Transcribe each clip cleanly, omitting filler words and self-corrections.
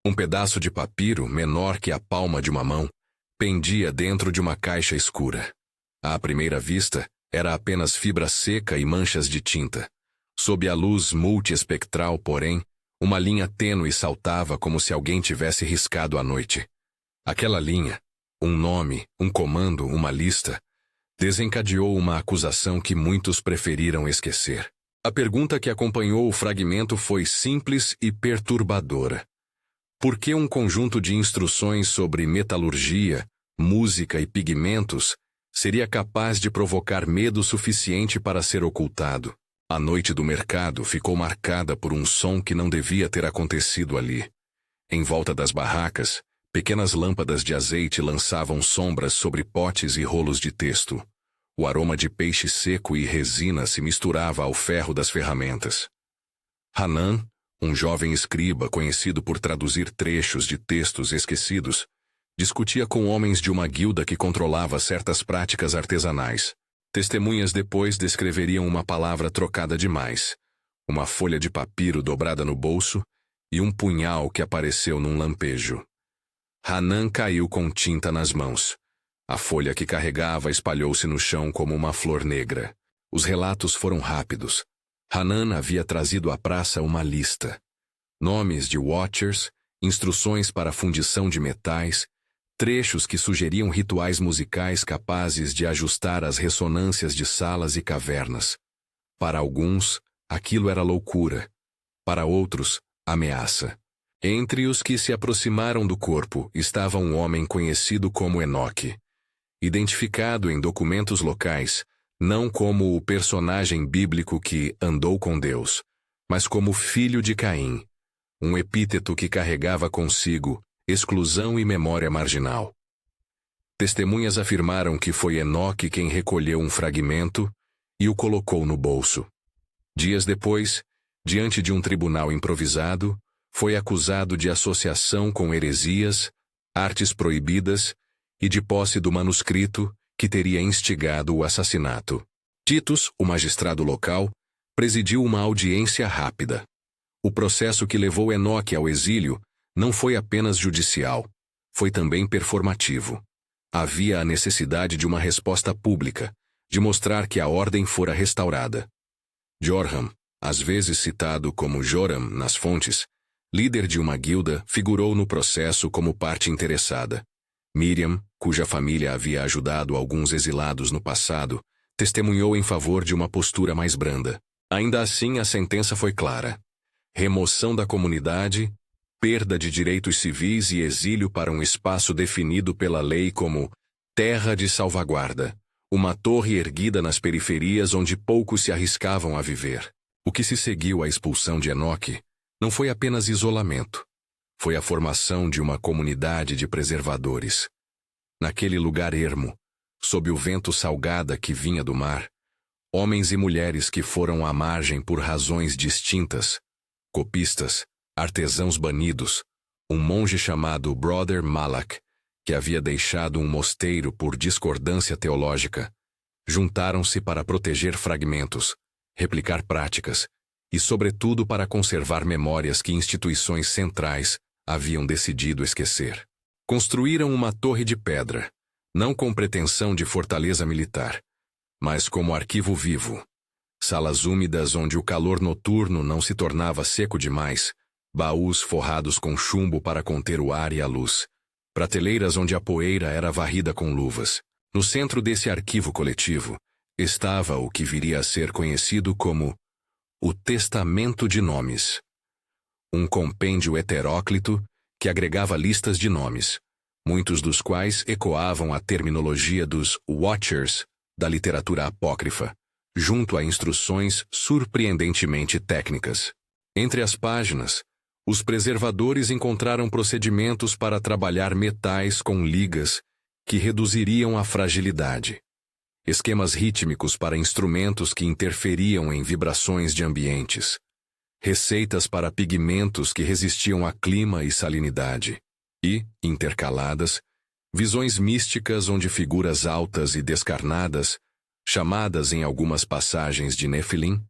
Um pedaço de papiro, menor que a palma de uma mão, pendia dentro de uma caixa escura. À primeira vista, era apenas fibra seca e manchas de tinta. Sob a luz multiespectral, porém, uma linha tênue saltava como se alguém tivesse riscado à noite. Aquela linha, um nome, um comando, uma lista, desencadeou uma acusação que muitos preferiram esquecer. A pergunta que acompanhou o fragmento foi simples e perturbadora. Por que um conjunto de instruções sobre metalurgia, música e pigmentos seria capaz de provocar medo suficiente para ser ocultado? A noite do mercado ficou marcada por um som que não devia ter acontecido ali. Em volta das barracas, pequenas lâmpadas de azeite lançavam sombras sobre potes e rolos de texto. O aroma de peixe seco e resina se misturava ao ferro das ferramentas. Hanan, um jovem escriba conhecido por traduzir trechos de textos esquecidos, discutia com homens de uma guilda que controlava certas práticas artesanais. Testemunhas depois descreveriam uma palavra trocada demais, uma folha de papiro dobrada no bolso e um punhal que apareceu num lampejo. Hanan caiu com tinta nas mãos. A folha que carregava espalhou-se no chão como uma flor negra. Os relatos foram rápidos. Hanan havia trazido à praça uma lista. Nomes de watchers, instruções para a fundição de metais, trechos que sugeriam rituais musicais capazes de ajustar as ressonâncias de salas e cavernas. Para alguns, aquilo era loucura. Para outros, ameaça. Entre os que se aproximaram do corpo estava um homem conhecido como Enoque, identificado em documentos locais, não como o personagem bíblico que andou com Deus, mas como filho de Caim, um epíteto que carregava consigo exclusão e memória marginal. Testemunhas afirmaram que foi Enoque quem recolheu um fragmento e o colocou no bolso. Dias depois, diante de um tribunal improvisado, foi acusado de associação com heresias, artes proibidas e de posse do manuscrito que teria instigado o assassinato. Titus, o magistrado local, presidiu uma audiência rápida. O processo que levou Enoque ao exílio não foi apenas judicial, foi também performativo. Havia a necessidade de uma resposta pública, de mostrar que a ordem fora restaurada. Jorham, às vezes citado como Joram nas fontes, líder de uma guilda, figurou no processo como parte interessada. Miriam, cuja família havia ajudado alguns exilados no passado, testemunhou em favor de uma postura mais branda. Ainda assim, a sentença foi clara: remoção da comunidade, perda de direitos civis e exílio para um espaço definido pela lei como terra de salvaguarda, uma torre erguida nas periferias onde poucos se arriscavam a viver. O que se seguiu à expulsão de Enoque não foi apenas isolamento, foi a formação de uma comunidade de preservadores. Naquele lugar ermo, sob o vento salgada que vinha do mar, homens e mulheres que foram à margem por razões distintas, copistas, artesãos banidos, um monge chamado Brother Malak, que havia deixado um mosteiro por discordância teológica, juntaram-se para proteger fragmentos, replicar práticas e, sobretudo, para conservar memórias que instituições centrais haviam decidido esquecer. Construíram uma torre de pedra, não com pretensão de fortaleza militar, mas como arquivo vivo. Salas úmidas onde o calor noturno não se tornava seco demais, baús forrados com chumbo para conter o ar e a luz, prateleiras onde a poeira era varrida com luvas. No centro desse arquivo coletivo estava o que viria a ser conhecido como o Testamento de Nomes, um compêndio heteróclito que agregava listas de nomes, muitos dos quais ecoavam a terminologia dos Watchers da literatura apócrifa, junto a instruções surpreendentemente técnicas. Entre as páginas, os preservadores encontraram procedimentos para trabalhar metais com ligas que reduziriam a fragilidade, esquemas rítmicos para instrumentos que interferiam em vibrações de ambientes, receitas para pigmentos que resistiam a clima e salinidade, e, intercaladas, visões místicas onde figuras altas e descarnadas, chamadas em algumas passagens de Nefilim,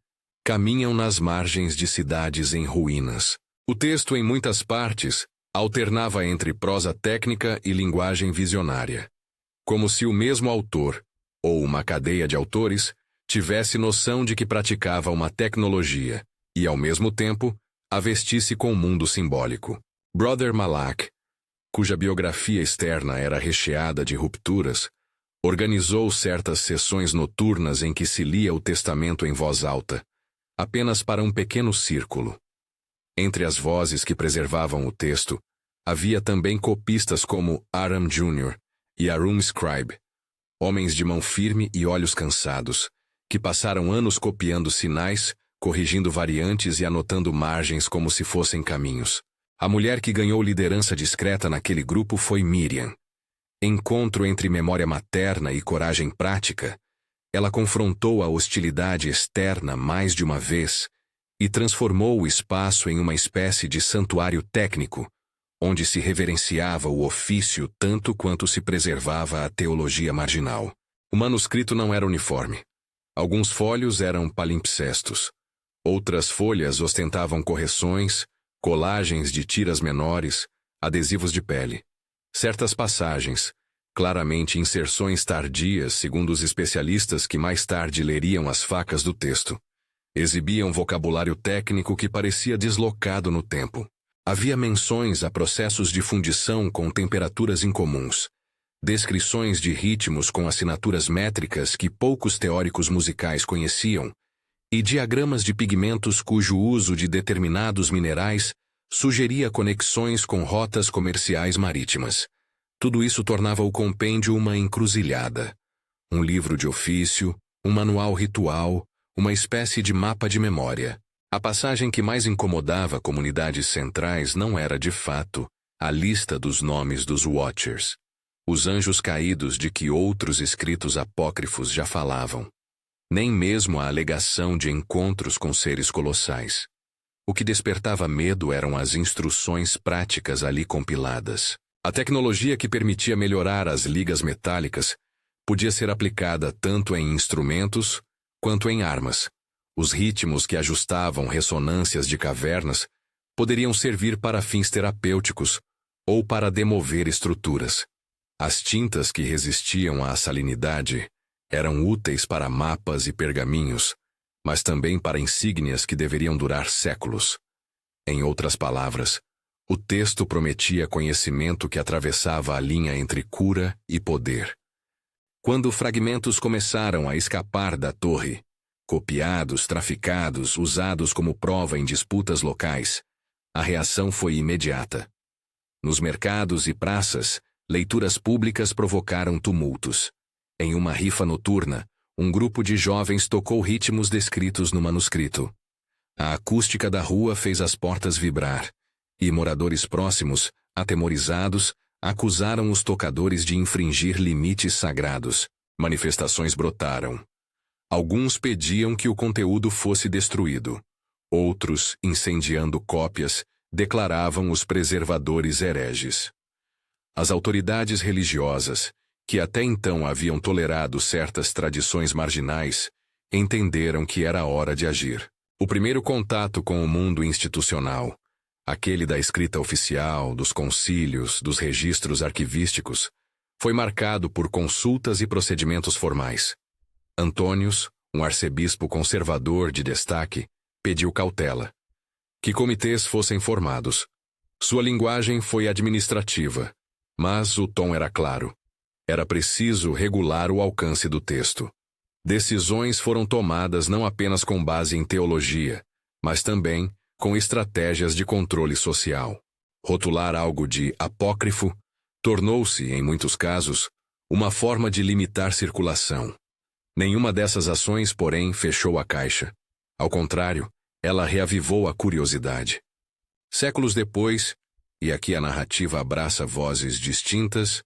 caminham nas margens de cidades em ruínas. O texto, em muitas partes, Alternava entre prosa técnica e linguagem visionária. Como se o mesmo autor, ou uma cadeia de autores, tivesse noção de que praticava uma tecnologia e, ao mesmo tempo, a vestisse com o mundo simbólico. Brother Malak, cuja biografia externa era recheada de rupturas, organizou certas sessões noturnas em que se lia o testamento em voz alta, apenas para um pequeno círculo. Entre as vozes que preservavam o texto, havia também copistas como Aram Jr. e Arum Scribe, homens de mão firme e olhos cansados, que passaram anos copiando sinais, corrigindo variantes e anotando margens como se fossem caminhos. A mulher que ganhou liderança discreta naquele grupo foi Miriam. Encontro entre memória materna e coragem prática, ela confrontou a hostilidade externa mais de uma vez e transformou o espaço em uma espécie de santuário técnico, onde se reverenciava o ofício tanto quanto se preservava a teologia marginal. O manuscrito não era uniforme. Alguns folhos eram palimpsestos. Outras folhas ostentavam correções, colagens de tiras menores, adesivos de pele. Certas passagens, claramente inserções tardias segundo os especialistas que mais tarde leriam as facas do texto, exibiam vocabulário técnico que parecia deslocado no tempo. Havia menções a processos de fundição com temperaturas incomuns, descrições de ritmos com assinaturas métricas que poucos teóricos musicais conheciam, e diagramas de pigmentos cujo uso de determinados minerais sugeria conexões com rotas comerciais marítimas. Tudo isso tornava o compêndio uma encruzilhada. Um livro de ofício, um manual ritual, uma espécie de mapa de memória. A passagem que mais incomodava comunidades centrais não era, de fato, a lista dos nomes dos Watchers, os anjos caídos de que outros escritos apócrifos já falavam, nem mesmo a alegação de encontros com seres colossais. O que despertava medo eram as instruções práticas ali compiladas. A tecnologia que permitia melhorar as ligas metálicas podia ser aplicada tanto em instrumentos quanto em armas. Os ritmos que ajustavam ressonâncias de cavernas poderiam servir para fins terapêuticos ou para demover estruturas. As tintas que resistiam à salinidade eram úteis para mapas e pergaminhos, mas também para insígnias que deveriam durar séculos. Em outras palavras, o texto prometia conhecimento que atravessava a linha entre cura e poder. Quando fragmentos começaram a escapar da torre, copiados, traficados, usados como prova em disputas locais, a reação foi imediata. Nos mercados e praças, leituras públicas provocaram tumultos. Em uma rifa noturna, um grupo de jovens tocou ritmos descritos no manuscrito. A acústica da rua fez as portas vibrar, e moradores próximos, atemorizados, acusaram os tocadores de infringir limites sagrados. Manifestações brotaram. Alguns pediam que o conteúdo fosse destruído. Outros, incendiando cópias, declaravam os preservadores hereges. As autoridades religiosas, que até então haviam tolerado certas tradições marginais, entenderam que era hora de agir. O primeiro contato com o mundo institucional, aquele da escrita oficial, dos concílios, dos registros arquivísticos, foi marcado por consultas e procedimentos formais. Antônios, um arcebispo conservador de destaque, pediu cautela. Que comitês fossem formados. Sua linguagem foi administrativa, mas o tom era claro. Era preciso regular o alcance do texto. Decisões foram tomadas não apenas com base em teologia, mas também com estratégias de controle social. Rotular algo de apócrifo tornou-se, em muitos casos, uma forma de limitar circulação. Nenhuma dessas ações, porém, fechou a caixa. Ao contrário, ela reavivou a curiosidade. Séculos depois, e aqui a narrativa abraça vozes distintas,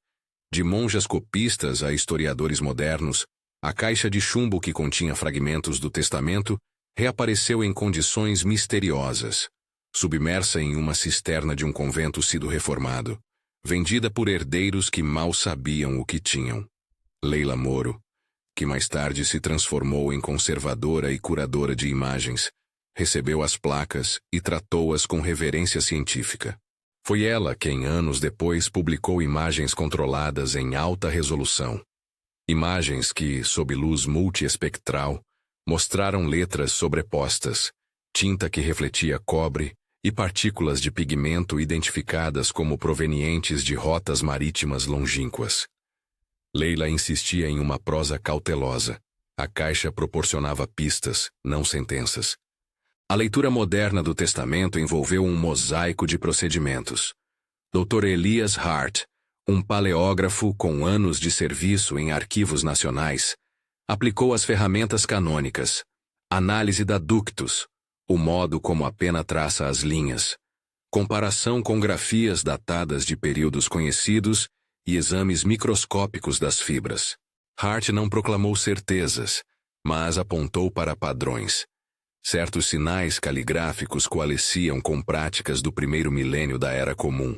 de monjas copistas a historiadores modernos, a caixa de chumbo que continha fragmentos do testamento reapareceu em condições misteriosas, submersa em uma cisterna de um convento sido reformado, vendida por herdeiros que mal sabiam o que tinham. Leila Moro, que mais tarde se transformou em conservadora e curadora de imagens, recebeu as placas e tratou-as com reverência científica. Foi ela quem, anos depois, publicou imagens controladas em alta resolução. Imagens que, sob luz multiespectral, mostraram letras sobrepostas, tinta que refletia cobre e partículas de pigmento identificadas como provenientes de rotas marítimas longínquas. Leila insistia em uma prosa cautelosa. A caixa proporcionava pistas, não sentenças. A leitura moderna do testamento envolveu um mosaico de procedimentos. Dr. Elias Hart, um paleógrafo com anos de serviço em arquivos nacionais, aplicou as ferramentas canônicas, análise da ductus, o modo como a pena traça as linhas, comparação com grafias datadas de períodos conhecidos e exames microscópicos das fibras. Hart não proclamou certezas, mas apontou para padrões. Certos sinais caligráficos coalesciam com práticas do primeiro milênio da Era Comum.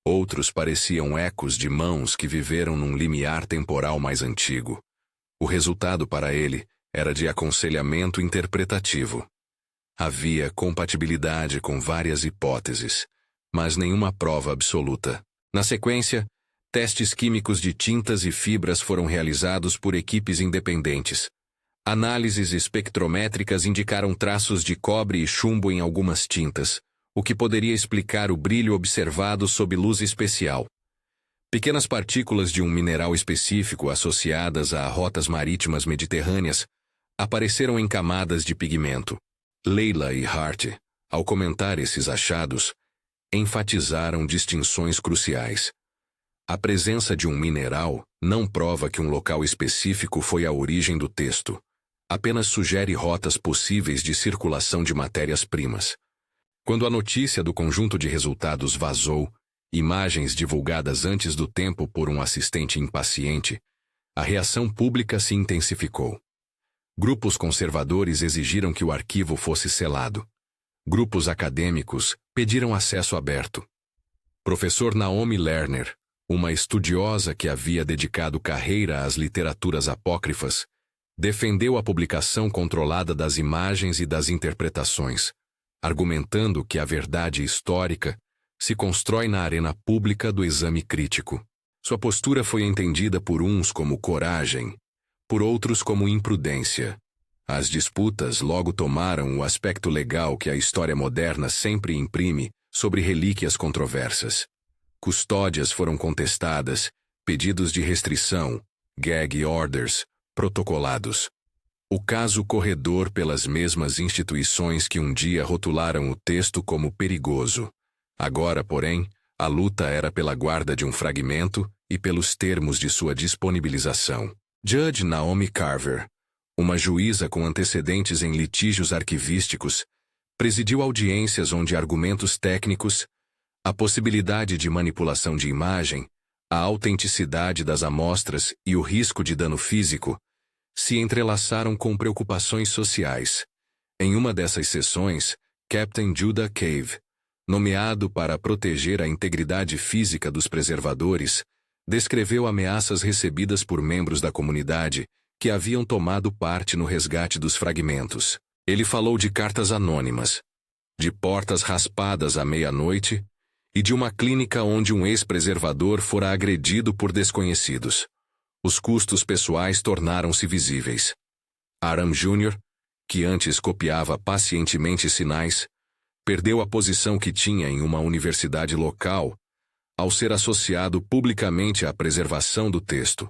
Outros pareciam ecos de mãos que viveram num limiar temporal mais antigo. O resultado para ele era de aconselhamento interpretativo. Havia compatibilidade com várias hipóteses, mas nenhuma prova absoluta. Na sequência, testes químicos de tintas e fibras foram realizados por equipes independentes. Análises espectrométricas indicaram traços de cobre e chumbo em algumas tintas, o que poderia explicar o brilho observado sob luz especial. Pequenas partículas de um mineral específico associadas a rotas marítimas mediterrâneas apareceram em camadas de pigmento. Leila e Hart, ao comentar esses achados, enfatizaram distinções cruciais. A presença de um mineral não prova que um local específico foi a origem do texto. Apenas sugere rotas possíveis de circulação de matérias-primas. Quando a notícia do conjunto de resultados vazou, imagens divulgadas antes do tempo por um assistente impaciente, a reação pública se intensificou. Grupos conservadores exigiram que o arquivo fosse selado. Grupos acadêmicos pediram acesso aberto. Professor Naomi Lerner, uma estudiosa que havia dedicado carreira às literaturas apócrifas, defendeu a publicação controlada das imagens e das interpretações, argumentando que a verdade histórica se constrói na arena pública do exame crítico. Sua postura foi entendida por uns como coragem, por outros como imprudência. As disputas logo tomaram o aspecto legal que a história moderna sempre imprime sobre relíquias controversas. Custódias foram contestadas, pedidos de restrição, gag orders, protocolados. O caso corredor pelas mesmas instituições que um dia rotularam o texto como perigoso. Agora, porém, a luta era pela guarda de um fragmento e pelos termos de sua disponibilização. Judge Naomi Carver, uma juíza com antecedentes em litígios arquivísticos, presidiu audiências onde argumentos técnicos, a possibilidade de manipulação de imagem, a autenticidade das amostras e o risco de dano físico se entrelaçaram com preocupações sociais. Em uma dessas sessões, Captain Judah Cave, nomeado para proteger a integridade física dos preservadores, descreveu ameaças recebidas por membros da comunidade que haviam tomado parte no resgate dos fragmentos. Ele falou de cartas anônimas, de portas raspadas à meia-noite e de uma clínica onde um ex-preservador fora agredido por desconhecidos. Os custos pessoais tornaram-se visíveis. Aram Jr., que antes copiava pacientemente sinais, perdeu a posição que tinha em uma universidade local ao ser associado publicamente à preservação do texto.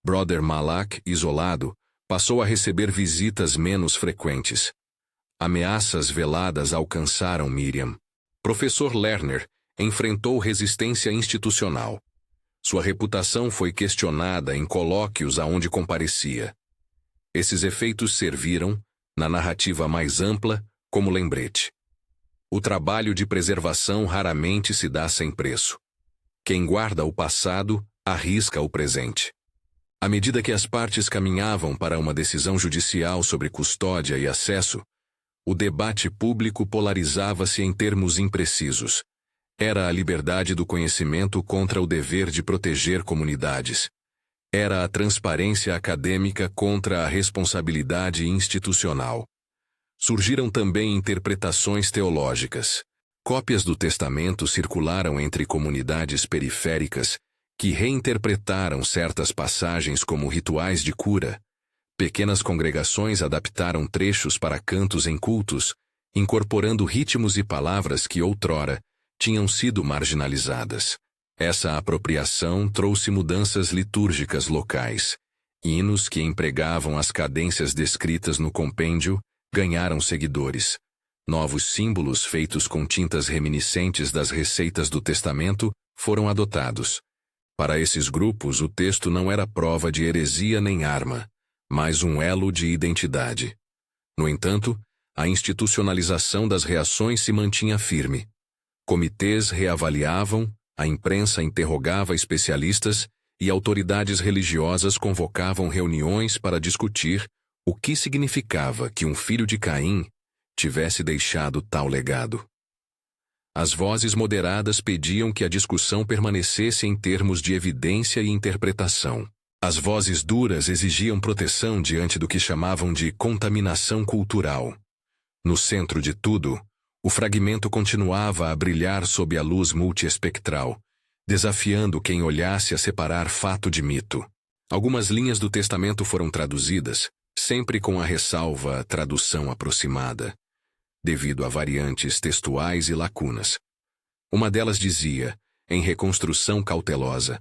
Brother Malak, isolado, passou a receber visitas menos frequentes. Ameaças veladas alcançaram Miriam. Professor Lerner enfrentou resistência institucional. Sua reputação foi questionada em colóquios aonde comparecia. Esses efeitos serviram, na narrativa mais ampla, como lembrete. O trabalho de preservação raramente se dá sem preço. Quem guarda o passado, arrisca o presente. À medida que as partes caminhavam para uma decisão judicial sobre custódia e acesso, o debate público polarizava-se em termos imprecisos. Era a liberdade do conhecimento contra o dever de proteger comunidades. Era a transparência acadêmica contra a responsabilidade institucional. Surgiram também interpretações teológicas. Cópias do Testamento circularam entre comunidades periféricas que reinterpretaram certas passagens como rituais de cura. Pequenas congregações adaptaram trechos para cantos em cultos, incorporando ritmos e palavras que outrora tinham sido marginalizadas. Essa apropriação trouxe mudanças litúrgicas locais. Hinos que empregavam as cadências descritas no compêndio ganharam seguidores. Novos símbolos feitos com tintas reminiscentes das receitas do Testamento foram adotados. Para esses grupos, o texto não era prova de heresia nem arma, mas um elo de identidade. No entanto, a institucionalização das reações se mantinha firme. Comitês reavaliavam, a imprensa interrogava especialistas e autoridades religiosas convocavam reuniões para discutir o que significava que um filho de Caim tivesse deixado tal legado. As vozes moderadas pediam que a discussão permanecesse em termos de evidência e interpretação. As vozes duras exigiam proteção diante do que chamavam de contaminação cultural. No centro de tudo, o fragmento continuava a brilhar sob a luz multiespectral, desafiando quem olhasse a separar fato de mito. Algumas linhas do Testamento foram traduzidas, sempre com a ressalva tradução aproximada, devido a variantes textuais e lacunas. Uma delas dizia, em reconstrução cautelosa: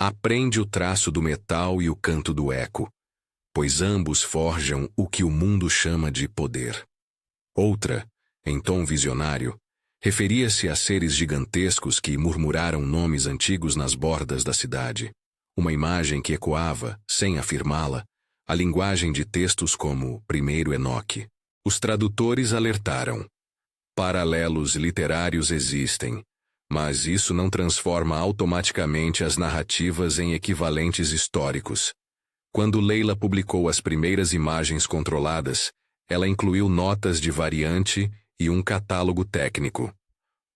aprende o traço do metal e o canto do eco, pois ambos forjam o que o mundo chama de poder. Outra, em tom visionário, referia-se a seres gigantescos que murmuraram nomes antigos nas bordas da cidade. Uma imagem que ecoava, sem afirmá-la, a linguagem de textos como Primeiro Enoque. Os tradutores alertaram: paralelos literários existem, mas isso não transforma automaticamente as narrativas em equivalentes históricos. Quando Leila publicou as primeiras imagens controladas, ela incluiu notas de variante e um catálogo técnico.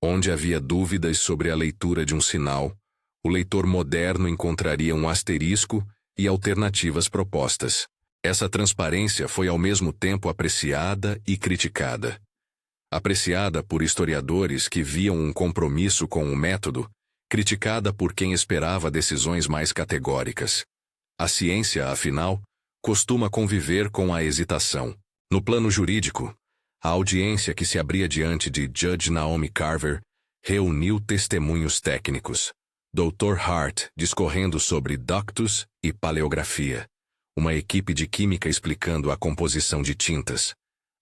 Onde havia dúvidas sobre a leitura de um sinal, o leitor moderno encontraria um asterisco e alternativas propostas. Essa transparência foi ao mesmo tempo apreciada e criticada. Apreciada por historiadores que viam um compromisso com o método, criticada por quem esperava decisões mais categóricas. A ciência, afinal, costuma conviver com a hesitação. No plano jurídico, a audiência que se abria diante de Judge Naomi Carver reuniu testemunhos técnicos. Dr. Hart discorrendo sobre ductus e paleografia. Uma equipe de química explicando a composição de tintas.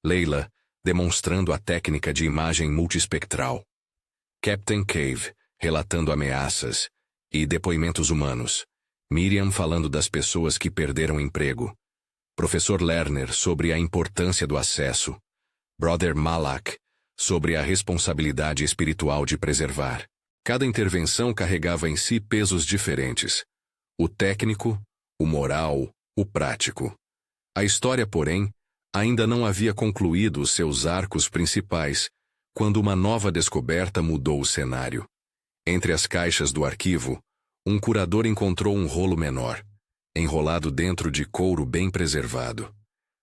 Leila demonstrando a técnica de imagem multiespectral. Captain Cave relatando ameaças e depoimentos humanos. Miriam falando das pessoas que perderam emprego. Professor Lerner sobre a importância do acesso. Brother Malak sobre a responsabilidade espiritual de preservar. Cada intervenção carregava em si pesos diferentes. O técnico, o moral, o prático. A história, porém, ainda não havia concluído os seus arcos principais, quando uma nova descoberta mudou o cenário. Entre as caixas do arquivo, um curador encontrou um rolo menor, enrolado dentro de couro bem preservado.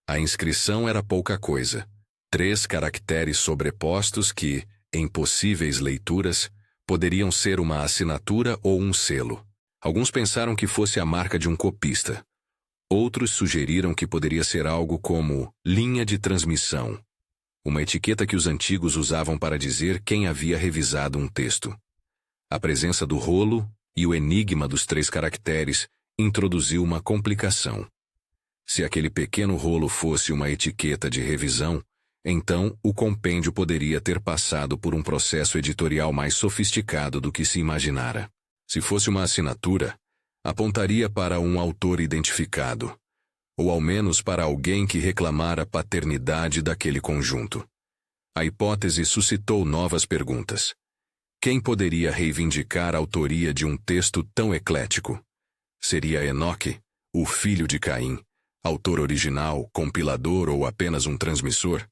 A inscrição era pouca coisa. 3 caracteres sobrepostos que, em possíveis leituras, poderiam ser uma assinatura ou um selo. Alguns pensaram que fosse a marca de um copista. Outros sugeriram que poderia ser algo como linha de transmissão, uma etiqueta que os antigos usavam para dizer quem havia revisado um texto. A presença do rolo e o enigma dos 3 caracteres introduziu uma complicação. Se aquele pequeno rolo fosse uma etiqueta de revisão, então o compêndio poderia ter passado por um processo editorial mais sofisticado do que se imaginara. Se fosse uma assinatura, apontaria para um autor identificado, ou ao menos para alguém que reclamara paternidade daquele conjunto. A hipótese suscitou novas perguntas. Quem poderia reivindicar a autoria de um texto tão eclético? Seria Enoque, o filho de Caim, autor original, compilador ou apenas um transmissor?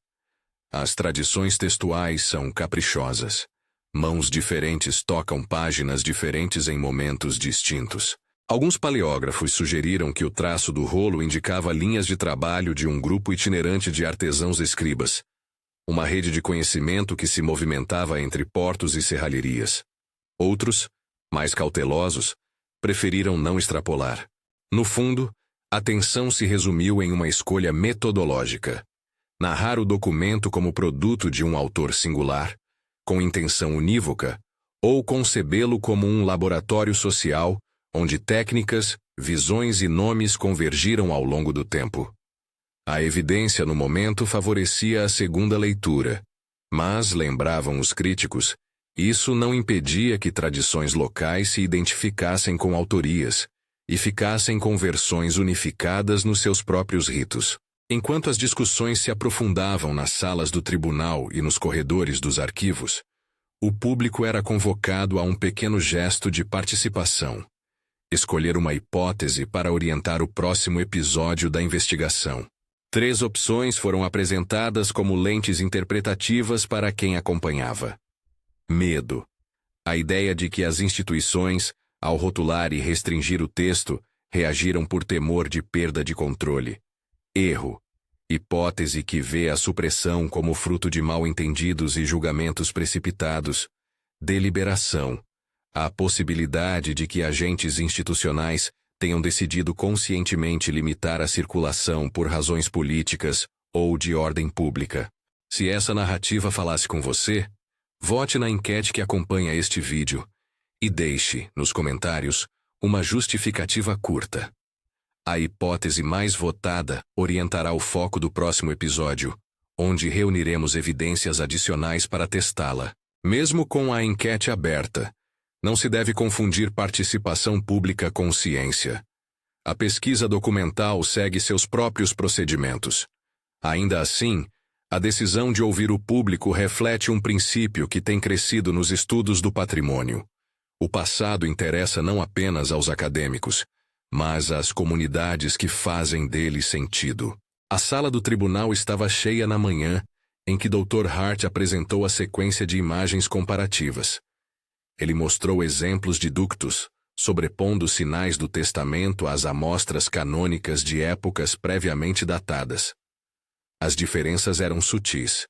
As tradições textuais são caprichosas. Mãos diferentes tocam páginas diferentes em momentos distintos. Alguns paleógrafos sugeriram que o traço do rolo indicava linhas de trabalho de um grupo itinerante de artesãos escribas. uma rede de conhecimento que se movimentava entre portos e serralherias. Outros, mais cautelosos, preferiram não extrapolar. No fundo, a tensão se resumiu em uma escolha metodológica: narrar o documento como produto de um autor singular, com intenção unívoca, ou concebê-lo como um laboratório social, onde técnicas, visões e nomes convergiram ao longo do tempo. A evidência no momento favorecia a segunda leitura, mas, lembravam os críticos, isso não impedia que tradições locais se identificassem com autorias e ficassem com versões unificadas nos seus próprios ritos. Enquanto as discussões se aprofundavam nas salas do tribunal e nos corredores dos arquivos, o público era convocado a um pequeno gesto de participação: escolher uma hipótese para orientar o próximo episódio da investigação. 3 opções foram apresentadas como lentes interpretativas para quem acompanhava. Medo. A ideia de que as instituições, ao rotular e restringir o texto, reagiram por temor de perda de controle. Erro. Hipótese que vê a supressão como fruto de mal-entendidos e julgamentos precipitados. Deliberação. A possibilidade de que agentes institucionais tenham decidido conscientemente limitar a circulação por razões políticas ou de ordem pública. Se essa narrativa falasse com você, vote na enquete que acompanha este vídeo e deixe, nos comentários, uma justificativa curta. A hipótese mais votada orientará o foco do próximo episódio, onde reuniremos evidências adicionais para testá-la. Mesmo com a enquete aberta, não se deve confundir participação pública com ciência. A pesquisa documental segue seus próprios procedimentos. Ainda assim, a decisão de ouvir o público reflete um princípio que tem crescido nos estudos do patrimônio. O passado interessa não apenas aos acadêmicos, mas às comunidades que fazem dele sentido. A sala do tribunal estava cheia na manhã em que Dr. Hart apresentou a sequência de imagens comparativas. Ele mostrou exemplos de ductos, sobrepondo os sinais do testamento às amostras canônicas de épocas previamente datadas. As diferenças eram sutis: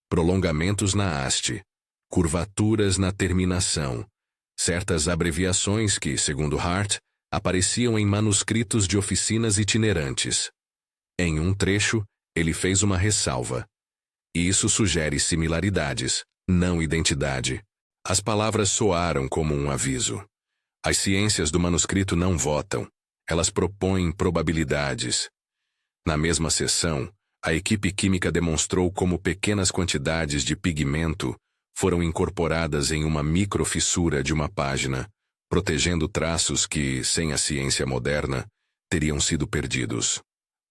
prolongamentos na haste, curvaturas na terminação, certas abreviações que, segundo Hart, apareciam em manuscritos de oficinas itinerantes. Em um trecho, ele fez uma ressalva: isso sugere similaridades, não identidade. As palavras soaram como um aviso. As ciências do manuscrito não votam, elas propõem probabilidades. Na mesma sessão, a equipe química demonstrou como pequenas quantidades de pigmento foram incorporadas em uma microfissura de uma página, protegendo traços que, sem a ciência moderna, teriam sido perdidos.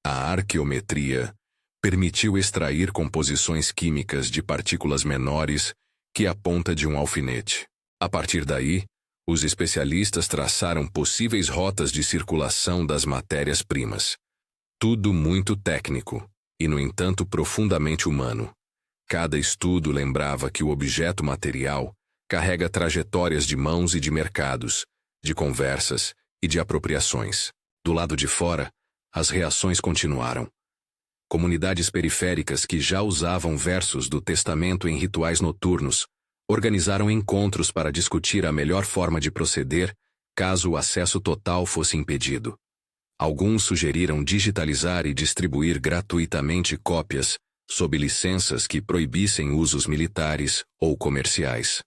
A arqueometria permitiu extrair composições químicas de partículas menores que a ponta de um alfinete. A partir daí, os especialistas traçaram possíveis rotas de circulação das matérias-primas. Tudo muito técnico, e no entanto profundamente humano. Cada estudo lembrava que o objeto material carrega trajetórias de mãos e de mercados, de conversas e de apropriações. Do lado de fora, as reações continuaram. Comunidades periféricas que já usavam versos do testamento em rituais noturnos organizaram encontros para discutir a melhor forma de proceder caso o acesso total fosse impedido. Alguns sugeriram digitalizar e distribuir gratuitamente cópias, sob licenças que proibissem usos militares ou comerciais.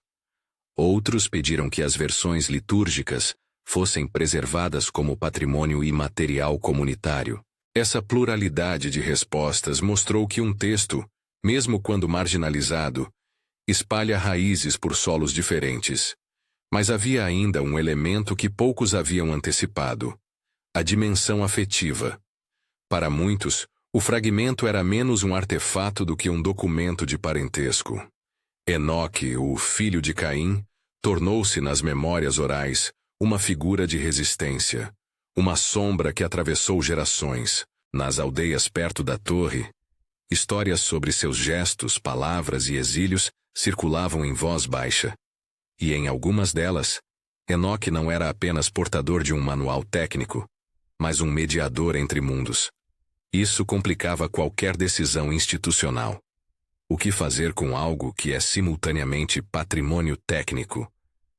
Outros pediram que as versões litúrgicas fossem preservadas como patrimônio imaterial comunitário. Essa pluralidade de respostas mostrou que um texto, mesmo quando marginalizado, espalha raízes por solos diferentes. Mas havia ainda um elemento que poucos haviam antecipado: a dimensão afetiva. Para muitos, o fragmento era menos um artefato do que um documento de parentesco. Enoque, o filho de Caim, tornou-se nas memórias orais uma figura de resistência, uma sombra que atravessou gerações. Nas aldeias perto da torre, histórias sobre seus gestos, palavras e exílios circulavam em voz baixa. E em algumas delas, Enoque não era apenas portador de um manual técnico, mas um mediador entre mundos. Isso complicava qualquer decisão institucional. O que fazer com algo que é simultaneamente patrimônio técnico,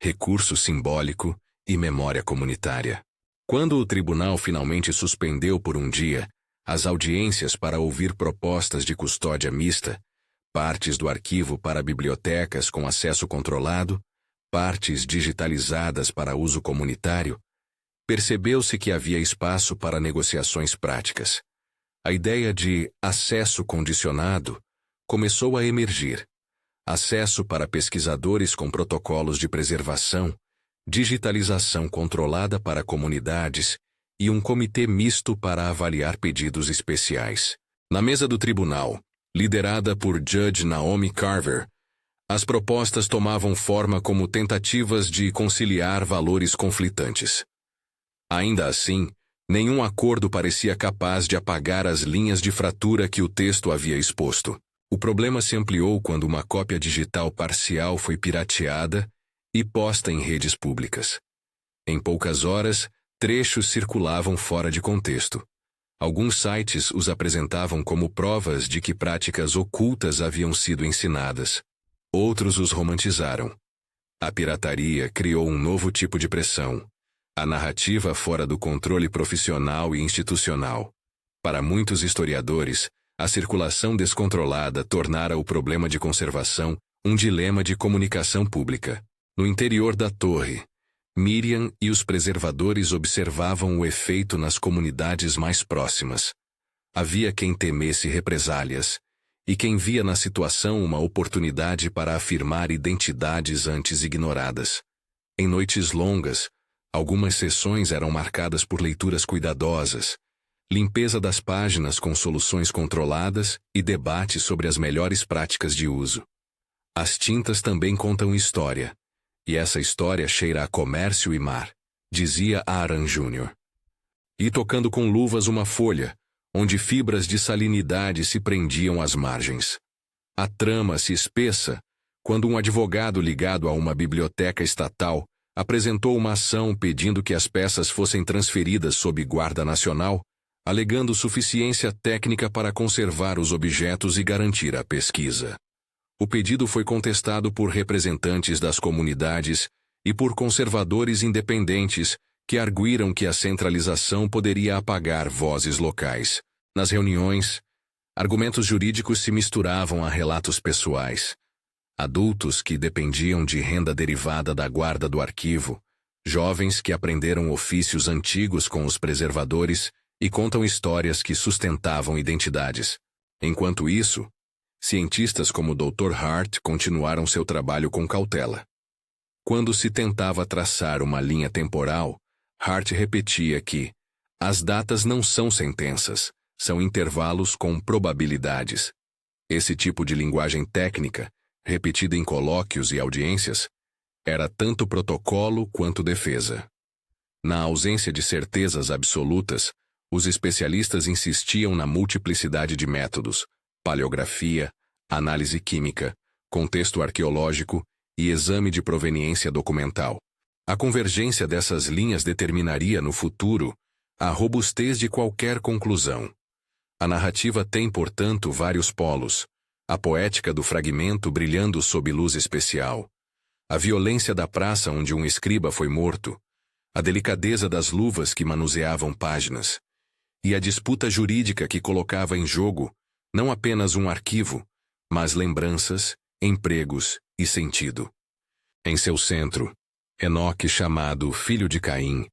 recurso simbólico e memória comunitária? Quando o tribunal finalmente suspendeu por um dia as audiências para ouvir propostas de custódia mista, partes do arquivo para bibliotecas com acesso controlado, partes digitalizadas para uso comunitário, percebeu-se que havia espaço para negociações práticas. A ideia de acesso condicionado começou a emergir. Acesso para pesquisadores com protocolos de preservação, digitalização controlada para comunidades e um comitê misto para avaliar pedidos especiais. Na mesa do tribunal, liderada por Judge Naomi Carver, as propostas tomavam forma como tentativas de conciliar valores conflitantes. Ainda assim, nenhum acordo parecia capaz de apagar as linhas de fratura que o texto havia exposto. O problema se ampliou quando uma cópia digital parcial foi pirateada e posta em redes públicas. Em poucas horas, trechos circulavam fora de contexto. Alguns sites os apresentavam como provas de que práticas ocultas haviam sido ensinadas. Outros os romantizaram. A pirataria criou um novo tipo de pressão. A narrativa fora do controle profissional e institucional. Para muitos historiadores, a circulação descontrolada tornara o problema de conservação um dilema de comunicação pública. No interior da torre, Miriam e os preservadores observavam o efeito nas comunidades mais próximas. Havia quem temesse represálias, e quem via na situação uma oportunidade para afirmar identidades antes ignoradas. Em noites longas, algumas sessões eram marcadas por leituras cuidadosas, limpeza das páginas com soluções controladas e debates sobre as melhores práticas de uso. As tintas também contam história. E essa história cheira a comércio e mar, dizia Aaron Jr. E tocando com luvas uma folha, onde fibras de salinidade se prendiam às margens. A trama se espessa quando um advogado ligado a uma biblioteca estatal apresentou uma ação pedindo que as peças fossem transferidas sob guarda nacional, alegando suficiência técnica para conservar os objetos e garantir a pesquisa. O pedido foi contestado por representantes das comunidades e por conservadores independentes que arguíram que a centralização poderia apagar vozes locais. Nas reuniões, argumentos jurídicos se misturavam a relatos pessoais. Adultos que dependiam de renda derivada da guarda do arquivo, jovens que aprenderam ofícios antigos com os preservadores e contam histórias que sustentavam identidades. Enquanto isso, cientistas como o Dr. Hart continuaram seu trabalho com cautela. Quando se tentava traçar uma linha temporal, Hart repetia que as datas não são sentenças, são intervalos com probabilidades. Esse tipo de linguagem técnica, repetida em colóquios e audiências, era tanto protocolo quanto defesa. Na ausência de certezas absolutas, os especialistas insistiam na multiplicidade de métodos, paleografia, análise química, contexto arqueológico e exame de proveniência documental. A convergência dessas linhas determinaria no futuro a robustez de qualquer conclusão. A narrativa tem, portanto, vários polos: a poética do fragmento brilhando sob luz especial, a violência da praça onde um escriba foi morto, a delicadeza das luvas que manuseavam páginas, e a disputa jurídica que colocava em jogo não apenas um arquivo, mas lembranças, empregos e sentido. Em seu centro, Enoque, chamado filho de Caim,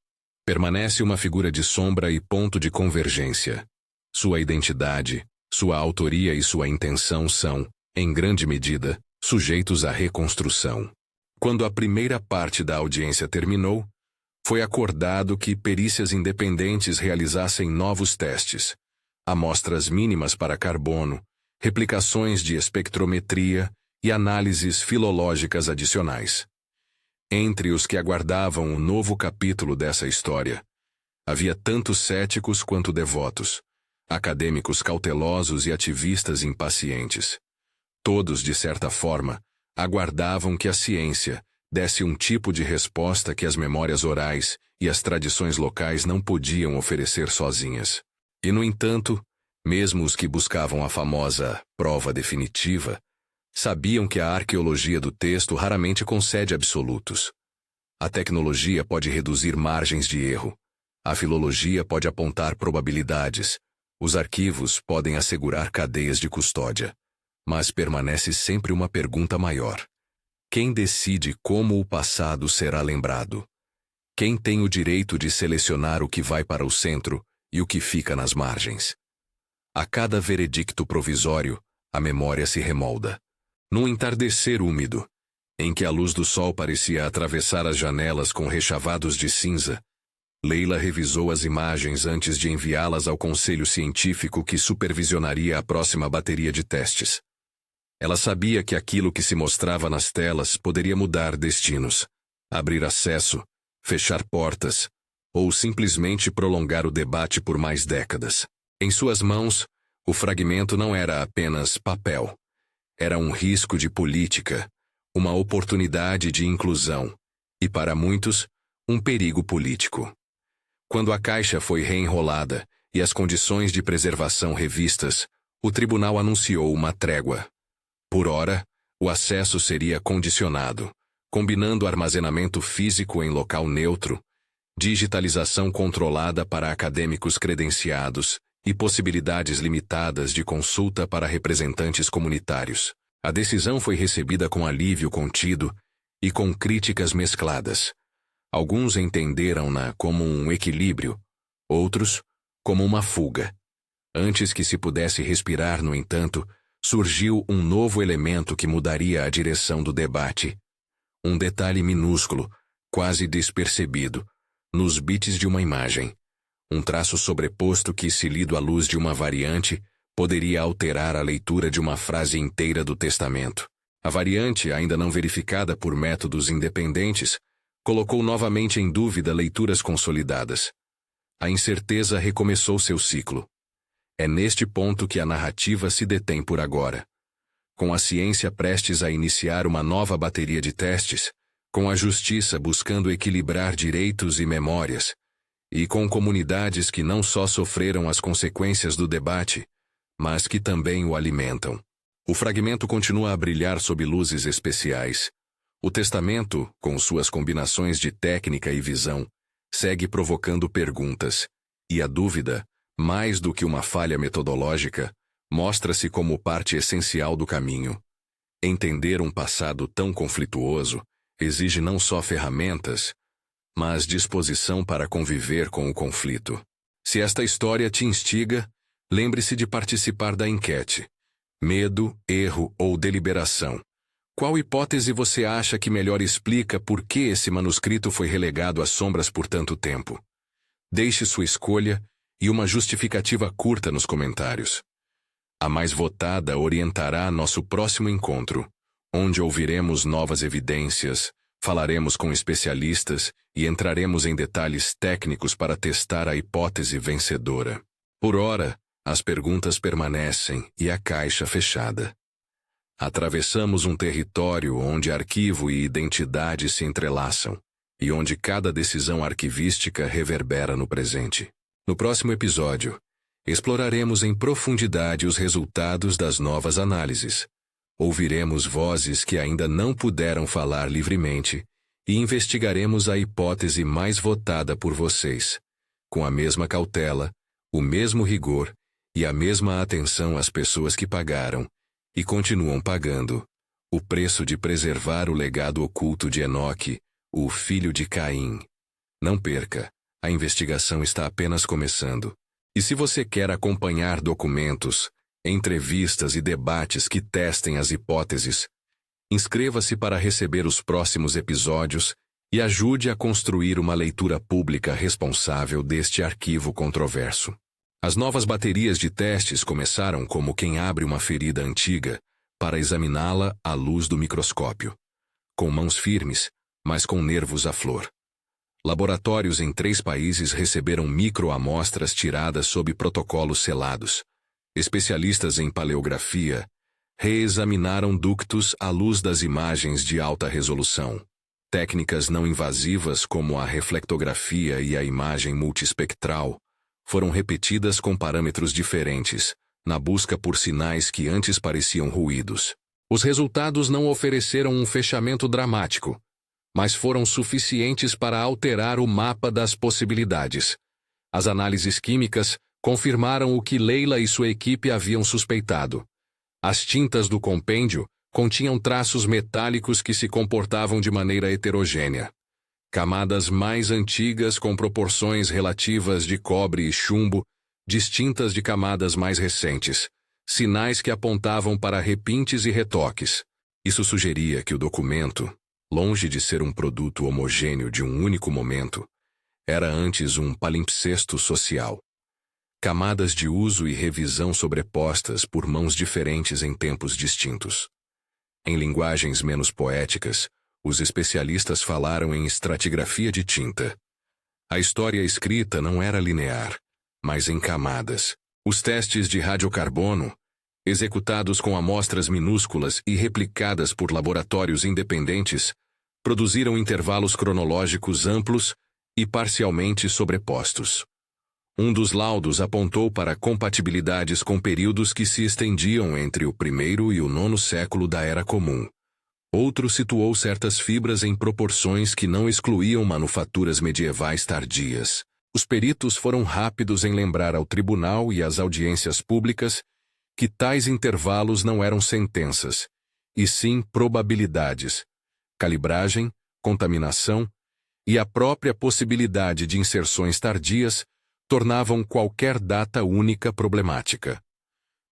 permanece uma figura de sombra e ponto de convergência. Sua identidade, sua autoria e sua intenção são, em grande medida, sujeitos à reconstrução. Quando a primeira parte da audiência terminou, foi acordado que perícias independentes realizassem novos testes, amostras mínimas para carbono, replicações de espectrometria e análises filológicas adicionais. Entre os que aguardavam um novo capítulo dessa história, havia tanto céticos quanto devotos, acadêmicos cautelosos e ativistas impacientes. Todos, de certa forma, aguardavam que a ciência desse um tipo de resposta que as memórias orais e as tradições locais não podiam oferecer sozinhas. E, no entanto, mesmo os que buscavam a famosa prova definitiva Sabiam que a arqueologia do texto raramente concede absolutos. A tecnologia pode reduzir margens de erro. A filologia pode apontar probabilidades. Os arquivos podem assegurar cadeias de custódia. Mas permanece sempre uma pergunta maior. Quem decide como o passado será lembrado? Quem tem o direito de selecionar o que vai para o centro e o que fica nas margens? A cada veredicto provisório, a memória se remolda. Num entardecer úmido, em que a luz do sol parecia atravessar as janelas com rechavados de cinza, Leila revisou as imagens antes de enviá-las ao conselho científico que supervisionaria a próxima bateria de testes. Ela sabia que aquilo que se mostrava nas telas poderia mudar destinos, abrir acesso, fechar portas, ou simplesmente prolongar o debate por mais décadas. Em suas mãos, o fragmento não era apenas papel. Era um risco de política, uma oportunidade de inclusão, e para muitos, um perigo político. Quando a caixa foi reenrolada e as condições de preservação revistas, o tribunal anunciou uma trégua. Por ora, o acesso seria condicionado, combinando armazenamento físico em local neutro, digitalização controlada para acadêmicos credenciados e possibilidades limitadas de consulta para representantes comunitários. A decisão foi recebida com alívio contido e com críticas mescladas. Alguns entenderam-na como um equilíbrio, outros como uma fuga. Antes que se pudesse respirar, no entanto, surgiu um novo elemento que mudaria a direção do debate. Um detalhe minúsculo, quase despercebido, nos bits de uma imagem. Um traço sobreposto que, se lido à luz de uma variante, poderia alterar a leitura de uma frase inteira do testamento. A variante, ainda não verificada por métodos independentes, colocou novamente em dúvida leituras consolidadas. A incerteza recomeçou seu ciclo. É neste ponto que a narrativa se detém por agora. Com a ciência prestes a iniciar uma nova bateria de testes, com a justiça buscando equilibrar direitos e memórias, e com comunidades que não só sofreram as consequências do debate, mas que também o alimentam. O fragmento continua a brilhar sob luzes especiais. O testamento, com suas combinações de técnica e visão, segue provocando perguntas, e a dúvida, mais do que uma falha metodológica, mostra-se como parte essencial do caminho. Entender um passado tão conflituoso exige não só ferramentas, mas disposição para conviver com o conflito. Se esta história te instiga, lembre-se de participar da enquete. Medo, erro ou deliberação. Qual hipótese você acha que melhor explica por que esse manuscrito foi relegado às sombras por tanto tempo? Deixe sua escolha e uma justificativa curta nos comentários. A mais votada orientará nosso próximo encontro, onde ouviremos novas evidências, falaremos com especialistas e entraremos em detalhes técnicos para testar a hipótese vencedora. Por ora, as perguntas permanecem e a caixa fechada. Atravessamos um território onde arquivo e identidade se entrelaçam, e onde cada decisão arquivística reverbera no presente. No próximo episódio, exploraremos em profundidade os resultados das novas análises. Ouviremos vozes que ainda não puderam falar livremente e investigaremos a hipótese mais votada por vocês, com a mesma cautela, o mesmo rigor e a mesma atenção às pessoas que pagaram e continuam pagando o preço de preservar o legado oculto de Enoque, o filho de Caim. Não perca, a investigação está apenas começando. E se você quer acompanhar documentos, entrevistas e debates que testem as hipóteses, inscreva-se para receber os próximos episódios e ajude a construir uma leitura pública responsável deste arquivo controverso. As novas baterias de testes começaram como quem abre uma ferida antiga para examiná-la à luz do microscópio, com mãos firmes, mas com nervos à flor. Laboratórios em 3 países receberam microamostras tiradas sob protocolos selados. Especialistas em paleografia reexaminaram ductos à luz das imagens de alta resolução. Técnicas não invasivas como a reflectografia e a imagem multiespectral foram repetidas com parâmetros diferentes, na busca por sinais que antes pareciam ruídos. Os resultados não ofereceram um fechamento dramático, mas foram suficientes para alterar o mapa das possibilidades. As análises químicas confirmaram o que Leila e sua equipe haviam suspeitado. As tintas do compêndio continham traços metálicos que se comportavam de maneira heterogênea. Camadas mais antigas com proporções relativas de cobre e chumbo, distintas de camadas mais recentes, sinais que apontavam para repintes e retoques. Isso sugeria que o documento, longe de ser um produto homogêneo de um único momento, era antes um palimpsesto social. Camadas de uso e revisão sobrepostas por mãos diferentes em tempos distintos. Em linguagens menos poéticas, os especialistas falaram em estratigrafia de tinta. A história escrita não era linear, mas em camadas. Os testes de radiocarbono, executados com amostras minúsculas e replicadas por laboratórios independentes, produziram intervalos cronológicos amplos e parcialmente sobrepostos. Um dos laudos apontou para compatibilidades com períodos que se estendiam entre o primeiro e o nono século da Era Comum. Outro situou certas fibras em proporções que não excluíam manufaturas medievais tardias. Os peritos foram rápidos em lembrar ao tribunal e às audiências públicas que tais intervalos não eram sentenças, e sim probabilidades, calibragem, contaminação e a própria possibilidade de inserções tardias tornavam qualquer data única problemática.